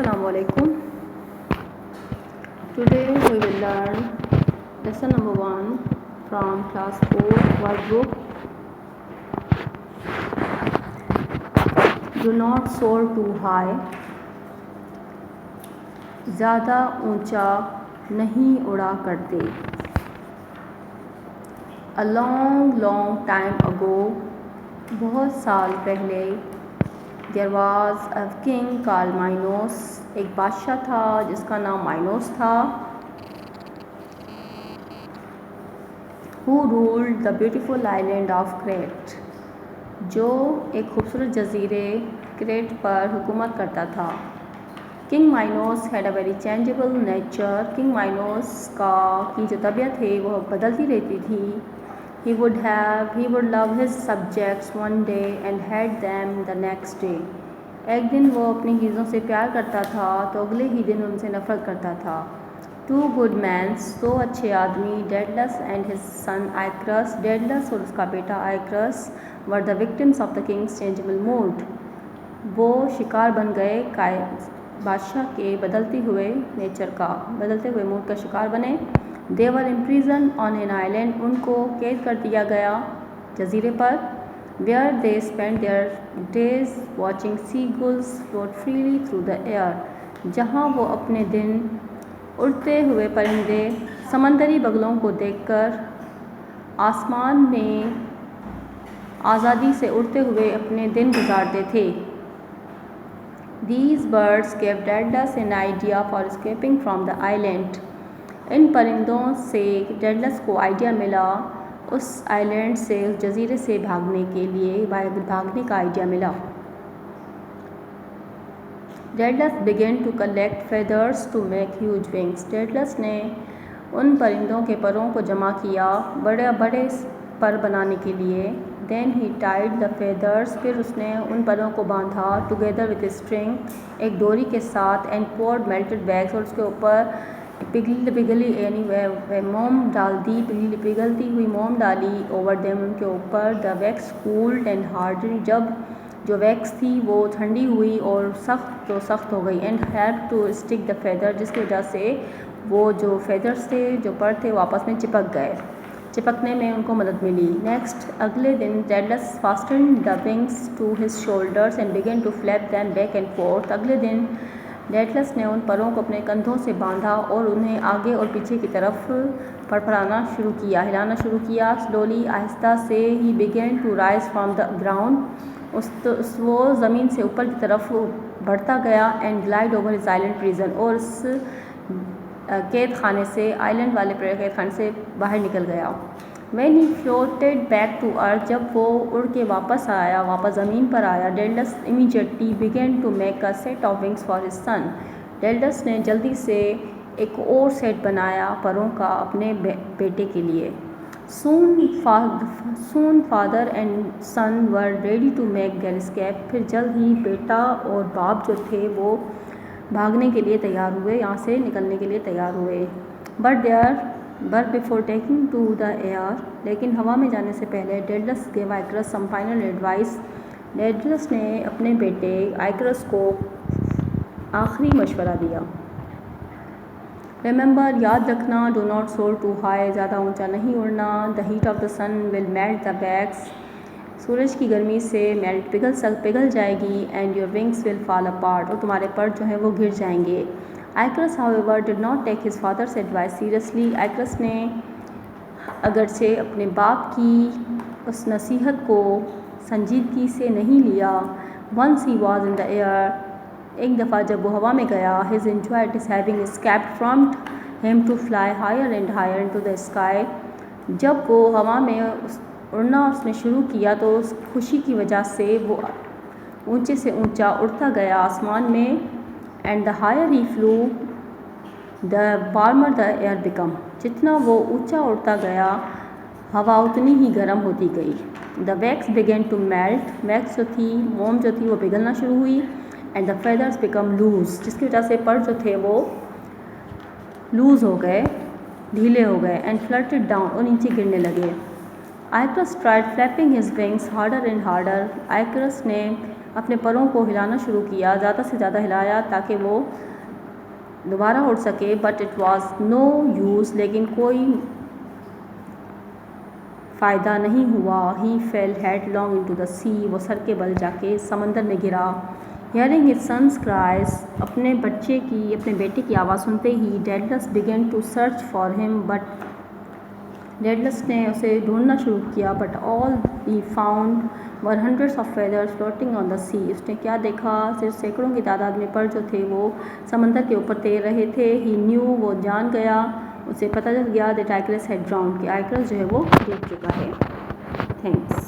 Assalamu alaikum. Today we will learn lesson number 1 from class 4 workbook. Do not soar too high. ज़्यादा ऊंचा नहीं उड़ा करते. A long time ago, बहुत साल पहले, there was a king called Minos. एक बादशाह था जिसका नाम माइनोस था. Who ruled the beautiful island of Crete, जो एक खूबसूरत जजीरे क्रेट पर हुकूमत करता था. King Minos had a very changeable nature. King Minos की जो तबीयत है वह बदलती रहती थी. He would love his subjects one day and hate them the next day. एक दिन वो अपनी चीज़ों से प्यार करता था तो अगले ही दिन उनसे नफरत करता था. Two good men, दो अच्छे आदमी, Daedalus and his son Icarus, Daedalus और उसका बेटा Icarus, were the victims of the king's changeable mood. वो शिकार बन गए बादशाह के बदलते हुए मूड का शिकार बने. They were imprisoned on an island. उनको कैद कर दिया गया जजीरे पर. Where they spent their days watching seagulls float freely through the air. जहाँ वो अपने दिन उड़ते हुए परिंदे समंदरी बगलों को देखकर आसमान में आज़ादी से उड़ते हुए अपने दिन गुजारते थे. These birds gave Daedalus an idea for escaping from the island. इन परिंदों से डेडलस को आइडिया मिला उस आइलैंड से, उस जजीरे से भागने का आइडिया मिला. Daedalus began to collect feathers to make huge wings. Daedalus ने उन परिंदों के परों को जमा किया बड़े पर बनाने के लिए. Then he tied the feathers. फिर उसने उन परों को बांधा together with a string, एक डोरी के साथ, and poured melted wax, और उसके ऊपर पिघलती हुई मोम डाली. ओवर देम, उनके ऊपर. The wax cooled and harden. जब जो वैक्स थी वो ठंडी हुई और सख्त हो गई. And help to stick the feather, जिसकी वजह से वो जो फेदर्स थे, जो पर थे, वो आपस में चिपकने में उनको मदद मिली. नेक्स्ट, अगले दिन Daedalus fasten the wings to his shoulders and began to flap them back and forth. अगले दिन डेडलस ने उन परों को अपने कंधों से बांधा और उन्हें आगे और पीछे की तरफ फड़फड़ाना शुरू किया, हिलाना शुरू किया. स्लोली, आहिस्ता से. He began to rise from the ground. वो ज़मीन से ऊपर की तरफ बढ़ता गया. And glide over his island prison, और इस कैद खाने से, आइलैंड वाले कैद खाने से बाहर निकल गया. When he floated back to earth, जब वो उड़ के वापस ज़मीन पर आया, Daedalus immediately began to make a set of wings for his son. Daedalus ने जल्दी से एक और सेट बनाया परों का अपने बेटे के लिए. Soon father and son were ready to make their escape. फिर जल्द ही बेटा और बाप जो थे वो भागने के लिए तैयार हुए, यहाँ से निकलने के लिए तैयार हुए. But before taking to the air, लेकिन हवा में जाने से पहले, Daedalus gave Icarus some final advice. Daedalus ने अपने बेटे आइकरस को आखिरी मशवरा दिया. Remember, याद रखना, do not soar too high, ज़्यादा ऊंचा नहीं उड़ना. The heat of the sun will melt the wax. सूरज की गर्मी से पिघल जाएगी. And your wings will fall apart, और तुम्हारे पर जो हैं वो गिर जाएंगे. Icarus, however, did not take his father's advice seriously. Icarus ने अगरचे अपने बाप की उस नसीहत को संजीदगी से नहीं लिया. Once he was in the air, एक दफ़ा जब वो हवा में गया, his enjoyed his having escaped from him to fly higher and higher into the sky. जब वो हवा में उड़ना उसने शुरू किया तो उस खुशी की वजह से वो ऊंचे से ऊंचा उड़ता गया आसमान में. And the higher he flew, the warmer the air became. जितना वो ऊंचा उड़ता गया, हवा उतनी ही गर्म होती गई. The wax began to melt. wax मोम जो थी वो पिघलना शुरू हुई. And the feathers become loose, जिसकी वजह से पर जो थे वो लूज़ हो गए, ढीले हो गए. And fluttered down, और नीचे गिरने लगे. Icarus tried flapping his wings harder and harder. Icarus ने اپنے پروں کو ہلانا شروع کیا، زیادہ سے زیادہ ہلایا تاکہ وہ دوبارہ اڑ سکے، but it was no use, لیکن کوئی فائدہ نہیں ہوا۔ ہی فیل ہیڈ لانگ انٹو دا سی، وہ سر کے بل جا کے سمندر میں گرا۔ ہیئرنگ ہز سنس کرائز، اپنے بیٹے کی آواز سنتے ہی Daedalus began to search for him, but Daedalus نے اسے ڈھونڈنا شروع کیا، but all he found were hundreds of feathers floating on the sea, اس نے کیا دیکھا، صرف سینکڑوں کی تعداد میں پر جو تھے وہ سمندر کے اوپر تیر رہے تھے۔ ہی نیو، وہ جان گیا، اسے پتہ چل گیا، دیٹ آئیکرس ہیڈ ڈراؤنڈ، کہ آئیکرس جو ہے وہ ڈوب چکا ہے۔ تھینکس۔